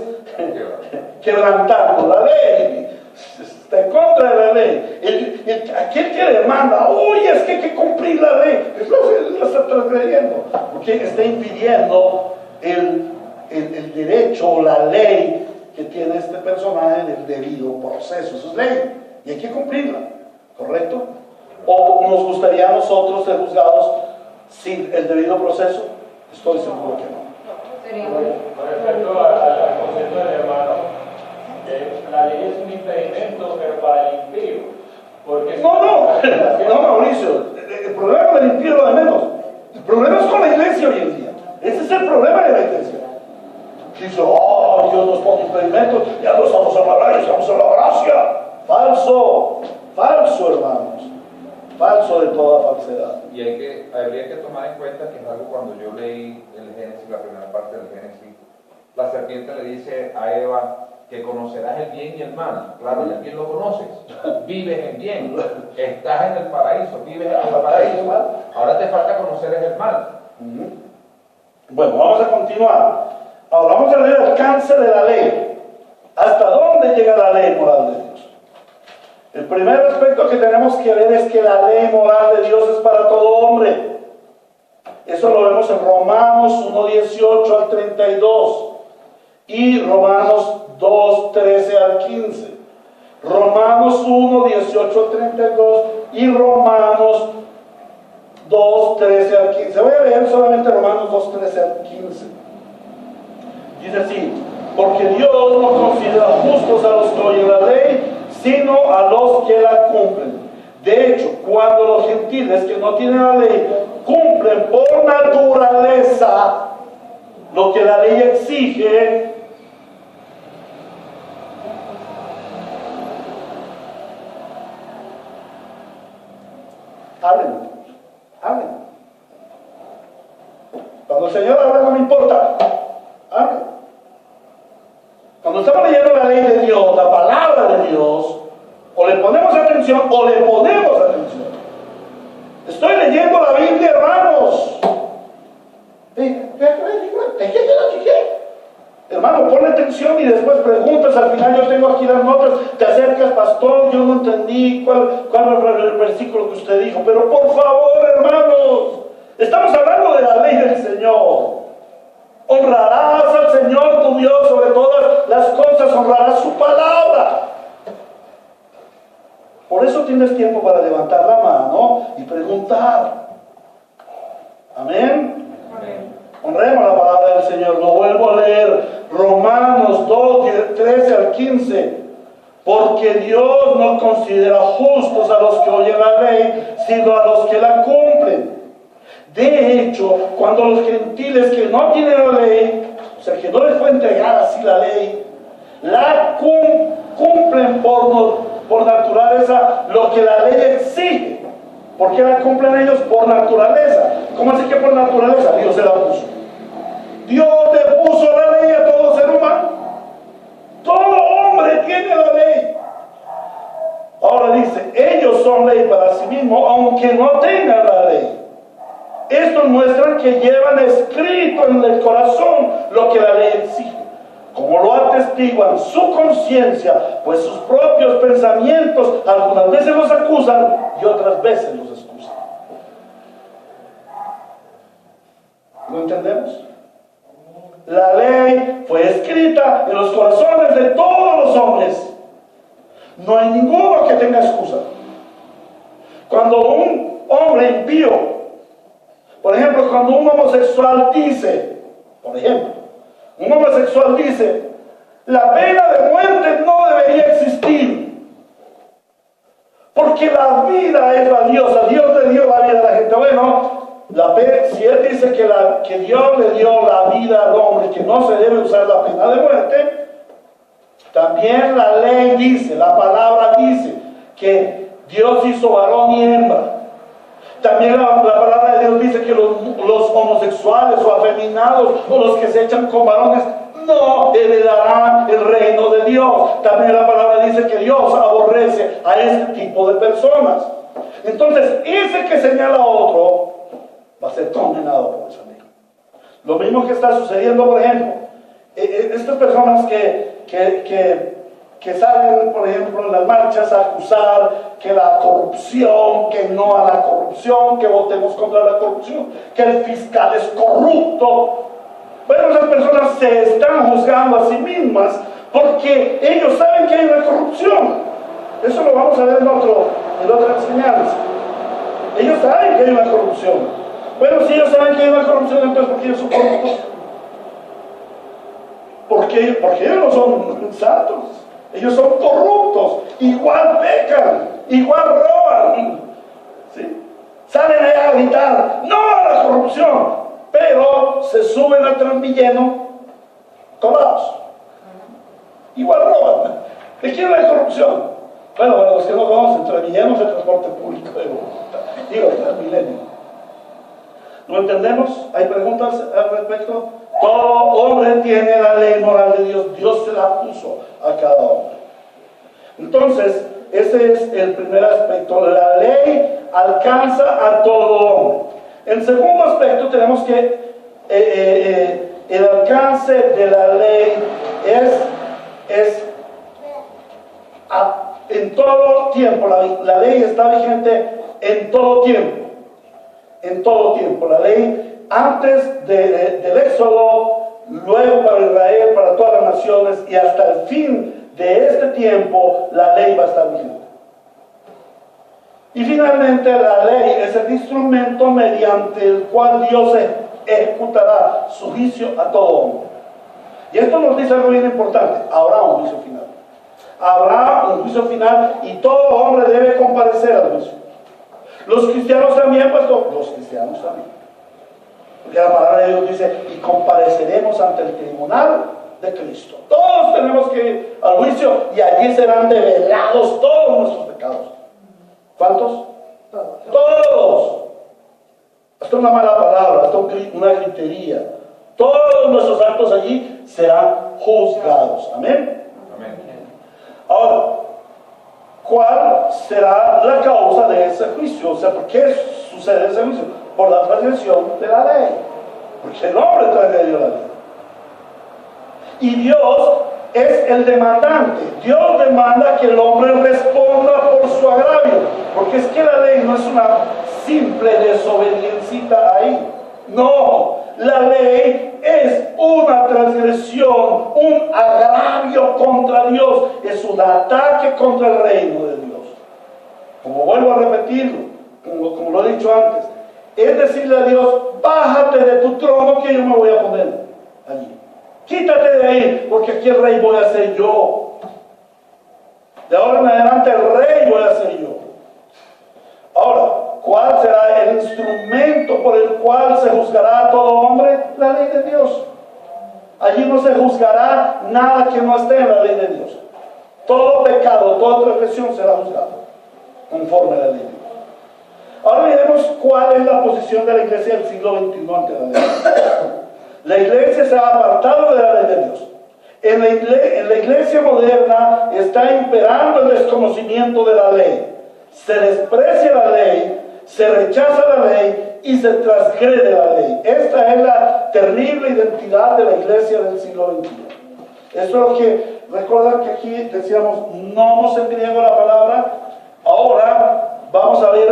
quebrantando la ley, está en contra de la ley. Aquel que le manda, uy, es que hay que cumplir la ley, eso lo está transgrediendo, porque está impidiendo el derecho o la ley que tiene este personaje en el debido proceso. Eso es ley y hay que cumplirla, ¿correcto? ¿O nos gustaría a nosotros ser juzgados sin el debido proceso? Estoy seguro que no. Con respecto al concepto del hermano, la ley es un impedimento, pero para el impío. Porque no, Mauricio, el problema con el impío es lo de menos. El problema es con la iglesia hoy en día. Ese es el problema de la iglesia. Que dice, oh, Dios nos pone impedimentos, ya no estamos en la ley, estamos en la gracia. Falso, hermanos. Falso de toda falsedad. Y habría que tomar en cuenta que es algo cuando yo leí el Génesis, la primera parte del Génesis, la serpiente le dice a Eva que conocerás el bien y el mal. Claro, ya bien lo conoces. Vives en bien, estás en el paraíso, vives en el paraíso. Ahora te falta conocer el mal. Bueno, vamos a continuar. Ahora vamos a ver el alcance de la ley. ¿Hasta dónde llega la ley moral de Dios? El primer aspecto que tenemos que ver es que la ley moral de Dios es para todo hombre. Eso lo vemos en Romanos 1:18 al 32 y Romanos 2:13 al 15. Romanos 1:18 al 32 y Romanos 2:13 al 15. Voy a leer solamente Romanos 2:13 al 15. Dice así: porque Dios no considera justos a los que oyen la ley, sino a los que la cumplen. De hecho, cuando los gentiles que no tienen la ley cumplen por naturaleza lo que la ley exige, hablen. Cuando el Señor habla no me importa, hablen. Cuando estamos leyendo la ley de Dios, la palabra de Dios, o le ponemos atención o le ponemos atención. Estoy leyendo la Biblia, hermanos. y después preguntas, al final yo tengo aquí las notas, te acercas, pastor, yo no entendí cuál era el versículo que usted dijo, pero por favor, hermanos, estamos hablando de la ley del Señor. Honrarás al Señor tu Dios sobre todas las cosas, honrarás su palabra. Por eso tienes tiempo para levantar la mano y preguntar. Amén. Amén. Honremos la palabra del Señor. Lo vuelvo a leer. Romanos 2, 13 al 15. Porque Dios no considera justos a los que oyen la ley, sino a los que la cumplen. De hecho, cuando los gentiles que no tienen la ley, o sea, que no les fue entregada así la ley, la cumplen por naturaleza lo que la ley exige. ¿Por qué la cumplen ellos? Por naturaleza. ¿Cómo así que por naturaleza? Dios se la puso. Dios le puso la ley a todo ser humano. Todo hombre tiene la ley. Ahora dice, ellos son ley para sí mismos, aunque no tengan la ley. Esto muestra que llevan escrito en el corazón lo que la ley exige, como lo atestiguan su conciencia, pues sus propios pensamientos algunas veces los acusan y otras veces los excusan. ¿Lo entendemos? La ley fue escrita en los corazones de todos los hombres. No hay ninguno que tenga excusa. Cuando un hombre impío, por ejemplo, cuando un homosexual dice, la pena de muerte no debería existir, porque la vida es valiosa, Dios le dio la vida a la gente. Bueno, si él dice que Dios le dio la vida al hombre, que no se debe usar la pena de muerte, también la ley dice, la palabra dice, que Dios hizo varón y hembra. También la palabra de Dios dice que los homosexuales o afeminados o los que se echan con varones no heredarán el reino de Dios. También la palabra dice que Dios aborrece a este tipo de personas. Entonces, ese que señala a otro va a ser condenado por esa ley. Lo mismo que está sucediendo, por ejemplo, estas personas que salen, por ejemplo, en las marchas a acusar que la corrupción, que no a la corrupción, que votemos contra la corrupción, que el fiscal es corrupto. Bueno, esas personas se están juzgando a sí mismas porque ellos saben que hay una corrupción. Eso lo vamos a ver en otra enseñanza. Ellos saben que hay una corrupción. Bueno, si ellos saben que hay una corrupción, entonces ¿por qué ellos son corruptos? Porque ellos no son santos. Ellos son corruptos, igual pecan, igual roban, ¿sí? Salen allá a gritar, no a la corrupción, pero se suben al Transvilleno tomados. Igual roban. ¿De quién es la corrupción? Bueno, para los que no conocen, Transvilleno es el transporte público de Bogotá. Digo, Transmilenio. ¿Lo entendemos? ¿Hay preguntas al respecto? Todo hombre tiene la ley moral de Dios. Dios se la puso a cada hombre. Entonces, ese es el primer aspecto. La ley alcanza a todo hombre. El segundo aspecto tenemos que el alcance de la ley es en todo tiempo. La ley está vigente en todo tiempo. En todo tiempo. La ley antes del Éxodo, luego para Israel, para todas las naciones, y hasta el fin de este tiempo, la ley va a estar vigente. Y finalmente, la ley es el instrumento mediante el cual Dios ejecutará su juicio a todo hombre. Y esto nos dice algo bien importante: habrá un juicio final. Habrá un juicio final y todo hombre debe comparecer al juicio. Los cristianos también, pues los cristianos también. Porque la palabra de Dios dice, y compareceremos ante el tribunal de Cristo. Todos tenemos que ir al juicio y allí serán develados todos nuestros pecados. ¿Cuántos? Todos. Esto es una mala palabra, esto es una gritería. Todos nuestros actos allí serán juzgados. Amén. Amén. Ahora, ¿cuál será la causa de ese juicio? O sea, ¿por qué sucede ese juicio? Por la transgresión de la ley. Porque el hombre transgredió la ley. Y Dios es el demandante. Dios demanda que el hombre responda por su agravio, porque es que la ley no es una simple desobediencita ahí. No, la ley es una transgresión, un agravio contra Dios, es un ataque contra el reino de Dios. Como vuelvo a repetirlo, como lo he dicho antes, es decirle a Dios: bájate de tu trono que yo me voy a poner allí. Quítate de ahí, porque aquí el rey voy a ser yo. De ahora en adelante el rey voy a ser yo. Ahora, ¿cuál será el instrumento por el cual se juzgará a todo hombre? La ley de Dios. Allí no se juzgará nada que no esté en la ley de Dios. Todo pecado, toda transgresión será juzgado conforme a la ley de Dios. Ahora miremos cuál es la posición de la iglesia del siglo XXI ante la ley. La iglesia se ha apartado de la ley de Dios. En la iglesia moderna está imperando el desconocimiento de la ley. Se desprecia la ley, se rechaza la ley y se transgrede la ley. Esta es la terrible identidad de la iglesia del siglo XXI. Esto es lo que, recuerdan que aquí decíamos nomos en griego la palabra. Ahora vamos a ver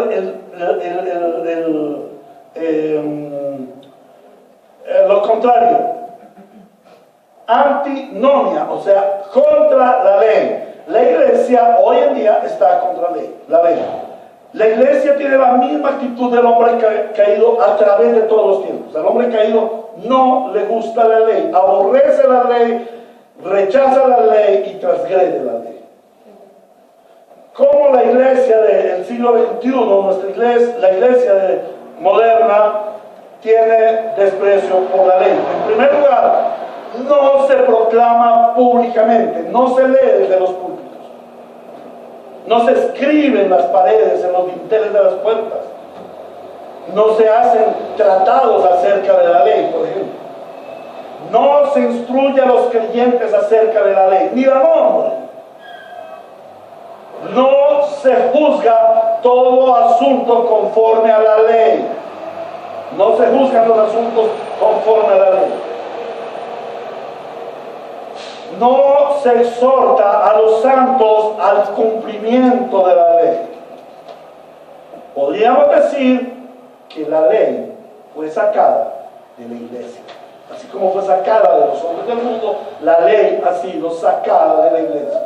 lo contrario. Antinomia, o sea, contra la ley. La iglesia hoy en día está contra la ley. La iglesia tiene la misma actitud del hombre caído a través de todos los tiempos. El hombre caído no le gusta la ley, aborrece la ley, rechaza la ley y transgrede la ley. Como la iglesia del siglo XXI, la iglesia moderna, tiene desprecio por la ley. En primer lugar, no se proclama públicamente, no se lee desde los púlpitos, no se escribe en las paredes, en los dinteles de las puertas, no se hacen tratados acerca de la ley, por ejemplo. No se instruye a los creyentes acerca de la ley, ni la nombra. No se juzga todo asunto conforme a la ley. No se juzgan los asuntos conforme a la ley. No se exhorta a los santos al cumplimiento de la ley. Podríamos decir que la ley fue sacada de la iglesia. Así como fue sacada de los hombres del mundo, la ley ha sido sacada de la iglesia.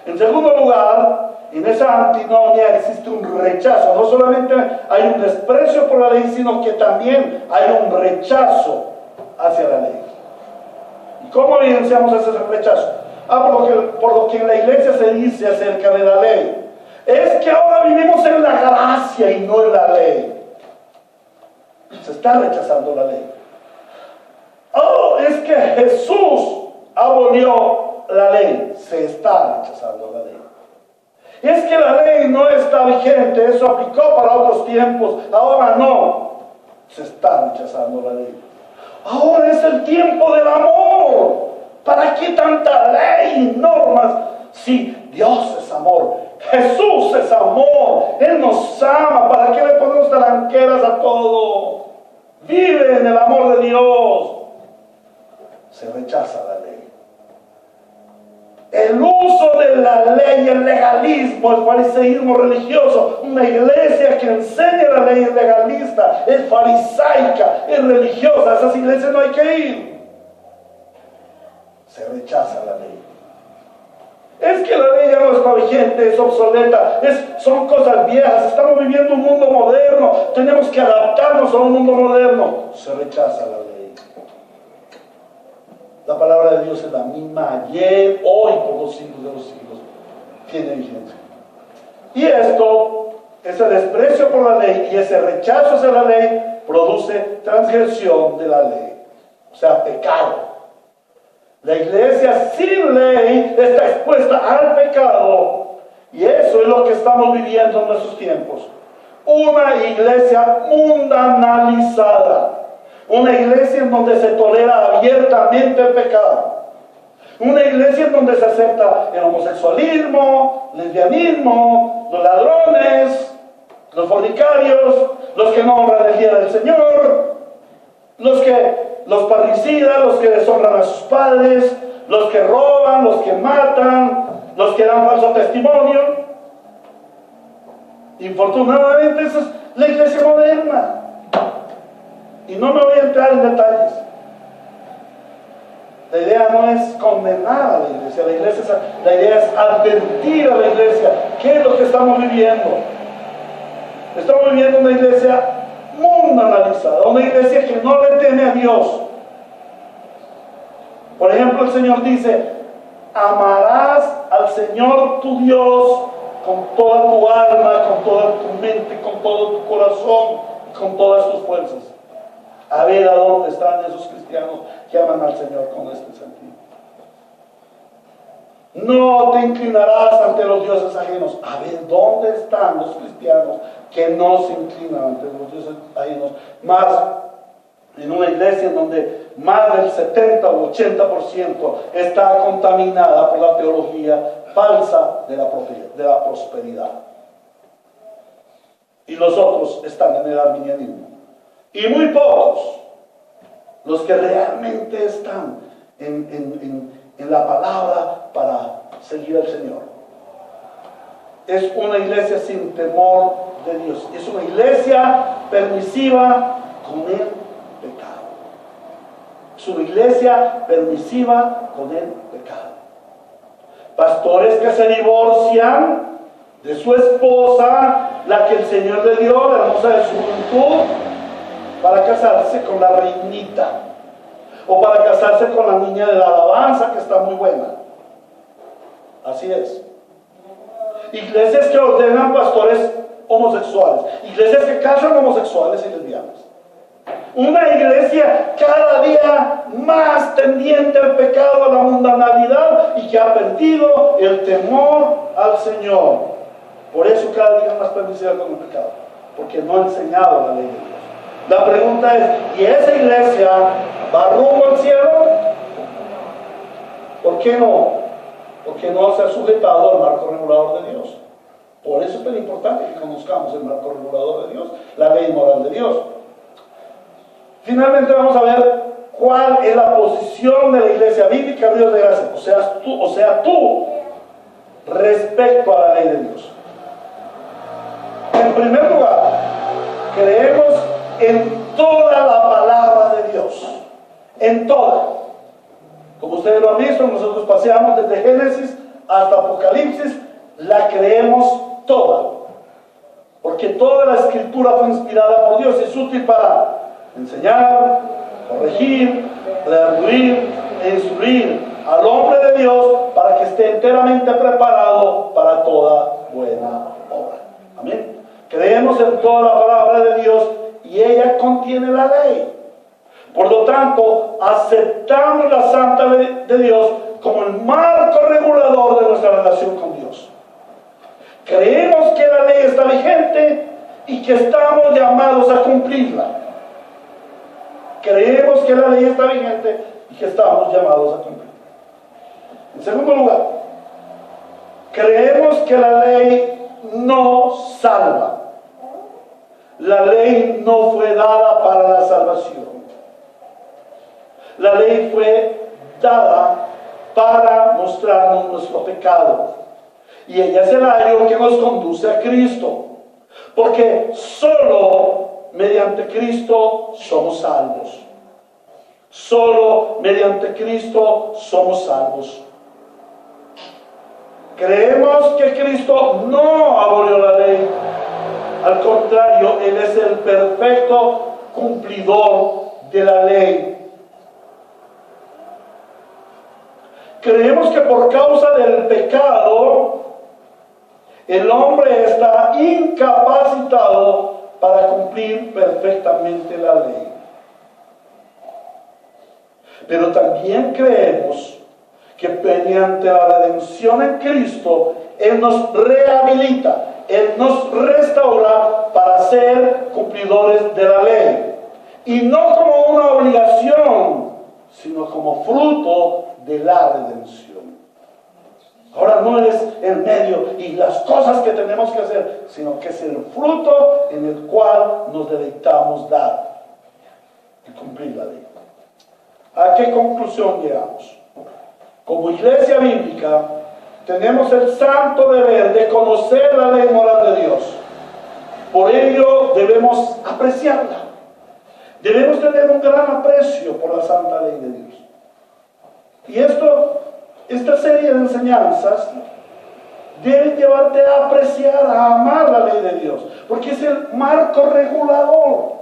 En segundo lugar, en esa antinomia existe un rechazo. No solamente hay un desprecio por la ley, sino que también hay un rechazo hacia la ley. ¿Y cómo evidenciamos ese rechazo? Por lo que en la iglesia se dice acerca de la ley. Es que ahora vivimos en la gracia y no en la ley. Se está rechazando la ley. Oh, es que Jesús abolió la ley. Se está rechazando la ley. Es que la ley no está vigente, eso aplicó para otros tiempos, ahora no. Se está rechazando la ley. Ahora es el tiempo del amor. ¿Para qué tanta ley y normas? Si Dios es amor, Jesús es amor, Él nos ama. ¿Para qué le ponemos talanqueras a todo? Vive en el amor de Dios. Se rechaza la ley. El uso de la ley, el legalismo, el fariseísmo religioso, una iglesia que enseña la ley es legalista, es farisaica, es religiosa, a esas iglesias no hay que ir. Se rechaza la ley. Es que la ley ya no está vigente, es obsoleta, son cosas viejas, estamos viviendo un mundo moderno, tenemos que adaptarnos a un mundo moderno. Se rechaza la ley. La palabra de Dios es la misma ayer, hoy, por los siglos de los siglos. Tiene vigencia. Y esto, ese desprecio por la ley y ese rechazo hacia la ley, produce transgresión de la ley. O sea, pecado. La iglesia sin ley está expuesta al pecado. Y eso es lo que estamos viviendo en nuestros tiempos. Una iglesia mundanalizada. Una iglesia en donde se tolera abiertamente el pecado. Una iglesia en donde se acepta el homosexualismo, lesbianismo, los ladrones, los fornicarios, los que no honran el día del Señor. Los parricidas, los que deshonran a sus padres, los que roban, los que matan, los que dan falso testimonio. Infortunadamente esa es la iglesia moderna. Y no me voy a entrar en detalles. La idea no es condenar a la iglesia, la idea es advertir a la iglesia qué es lo que estamos viviendo. Estamos viviendo una iglesia mundanalizada, una iglesia que no le teme a Dios. Por ejemplo, el Señor dice: amarás al Señor tu Dios con toda tu alma, con toda tu mente, con todo tu corazón, con todas tus fuerzas. A ver a dónde están esos cristianos que aman al Señor con este sentido. No te inclinarás ante los dioses ajenos. A ver dónde están los cristianos que no se inclinan ante los dioses ajenos. Más en una iglesia en donde más del 70 o 80% está contaminada por la teología falsa de la prosperidad. Y los otros están en el arminianismo. Y muy pocos los que realmente están en la palabra para seguir al Señor. Es una iglesia sin temor de Dios. Es una iglesia permisiva con el pecado. Es una iglesia permisiva con el pecado. Pastores que se divorcian de su esposa, la que el Señor le dio, la hermosa de su juventud, para casarse con la reinita, o para casarse con la niña de la alabanza que está muy buena. Así es. Iglesias que ordenan pastores homosexuales, iglesias que casan homosexuales y lesbianas. Una iglesia cada día más tendiente al pecado, a la mundanalidad, y que ha perdido el temor al Señor. Por eso cada día más permisiva con el pecado, porque no ha enseñado la ley de Dios. La pregunta es: ¿y esa iglesia va rumbo al cielo? ¿Por qué no? Porque no se ha sujetado al marco regulador de Dios. Por eso es tan importante que conozcamos el marco regulador de Dios, la ley moral de Dios. Finalmente vamos a ver cuál es la posición de la iglesia bíblica, Dios de gracia, o sea tú, respecto a la ley de Dios. En primer lugar, creemos en toda la palabra de Dios, en toda. Como ustedes lo han visto, nosotros paseamos desde Génesis hasta Apocalipsis, la creemos toda, porque toda la escritura fue inspirada por Dios y es útil para enseñar, corregir, redarguir e instruir al hombre de Dios para que esté enteramente preparado para toda buena obra. Amén. Creemos en toda la palabra de Dios y ella contiene la ley. Por lo tanto, aceptamos la santa ley de Dios como el marco regulador de nuestra relación con Dios. Creemos que la ley está vigente y que estamos llamados a cumplirla. Creemos que la ley está vigente y que estamos llamados a cumplirla. En segundo lugar, creemos que la ley no salva. La ley no fue dada para la salvación. La ley fue dada para mostrarnos nuestro pecado. Y ella es el ayo que nos conduce a Cristo. Porque solo mediante Cristo somos salvos. Solo mediante Cristo somos salvos. Creemos que Cristo no abolió la ley. Al contrario, Él es el perfecto cumplidor de la ley. Creemos que por causa del pecado, el hombre está incapacitado para cumplir perfectamente la ley. Pero también creemos que mediante la redención en Cristo, Él nos rehabilita, Él nos restaura para ser cumplidores de la ley. Y no como una obligación, sino como fruto de la redención. Ahora no es el medio y las cosas que tenemos que hacer, sino que es el fruto en el cual nos deleitamos dar. y cumplir la ley. ¿A qué conclusión llegamos? Como iglesia bíblica, tenemos el santo deber de conocer la ley moral de Dios. Por ello debemos apreciarla. Debemos tener un gran aprecio por la santa ley de Dios. Y esta serie de enseñanzas debe llevarte a apreciar, a amar la ley de Dios, porque es el marco regulador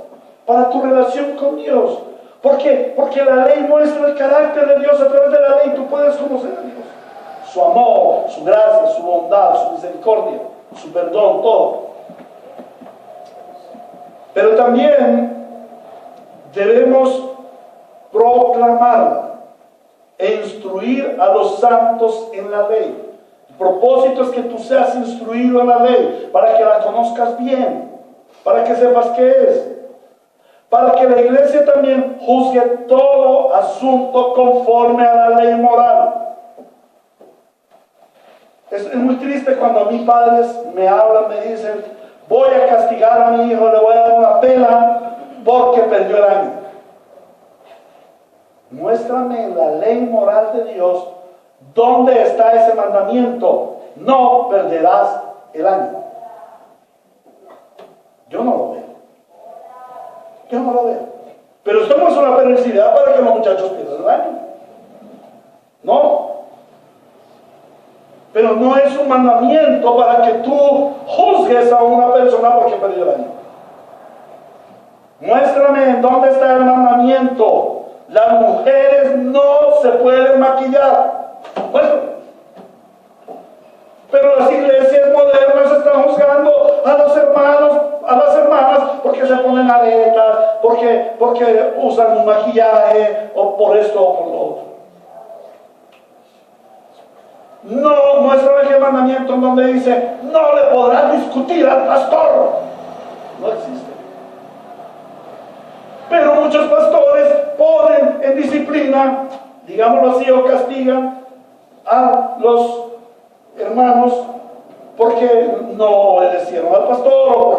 para tu relación con Dios. ¿Por qué? Porque la ley muestra el carácter de Dios. A través de la ley tú puedes conocer a Dios, su amor, su gracia, su bondad, su misericordia, su perdón, todo. Pero también debemos proclamarla e instruir a los santos en la ley. El propósito es que tú seas instruido en la ley, para que la conozcas bien, para que sepas qué es, para que la iglesia también juzgue todo asunto conforme a la ley moral. Es muy triste cuando mis padres me hablan, me dicen: voy a castigar a mi hijo, le voy a dar una pela porque perdió el año. Muéstrame en la ley moral de Dios dónde está ese mandamiento: no perderás el año. Yo no lo veo. Yo no lo veo. Pero esto no es una perversidad para que los muchachos pierdan el año. No. Pero no es un mandamiento para que tú juzgues a una persona porque perdió el año. Muéstrame en dónde está el mandamiento: las mujeres no se pueden maquillar. Muéstrame. Pero las iglesias modernas están juzgando a los hermanos, a las hermanas, porque se ponen aretas, porque usan un maquillaje, o por esto o por lo otro. No, muéstrame el mandamiento en donde dice: no le podrás discutir al pastor. No existe. Pero muchos pastores ponen en disciplina, digámoslo así, o castigan a los hermanos porque no obedecieron al pastor, o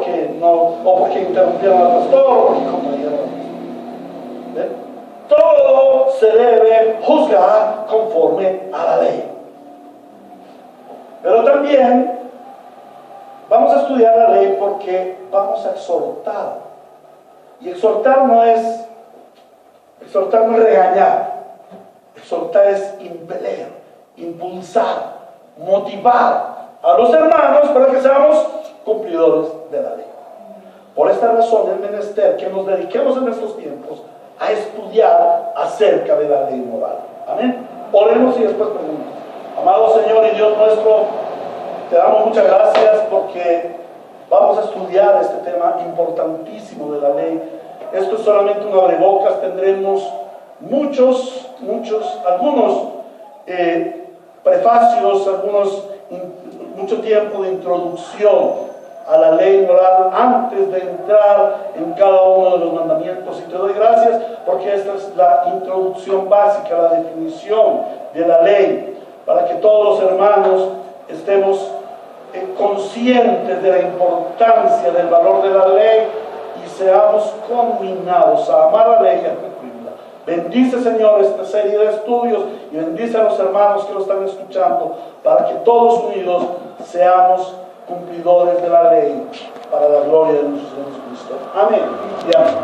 porque interrumpieron al pastor, o porque contradieron al pastor. ¿Ven? Todo se debe juzgar conforme a la ley. Pero también vamos a estudiar la ley porque vamos a exhortar. Y exhortar no es regañar. Exhortar es impeler, impulsar, motivar a los hermanos para que seamos cumplidores de la ley. Por esta razón es menester que nos dediquemos en estos tiempos a estudiar acerca de la ley moral. Amén. Oremos y después preguntamos. Amado Señor y Dios nuestro, te damos muchas gracias porque vamos a estudiar este tema importantísimo de la ley. Esto es solamente un abrebocas. Tendremos algunos prefacios, mucho tiempo de introducción a la ley moral antes de entrar en cada uno de los mandamientos. Y te doy gracias porque esta es la introducción básica, la definición de la ley, para que todos los hermanos estemos conscientes de la importancia del valor de la ley y seamos conminados a amar la ley y a cumplirla. Bendice, Señor, esta serie de estudios y bendice a los hermanos que lo están escuchando, para que todos unidos seamos cumplidores de la ley para la gloria de nuestro Señor Jesucristo. Amén y amén.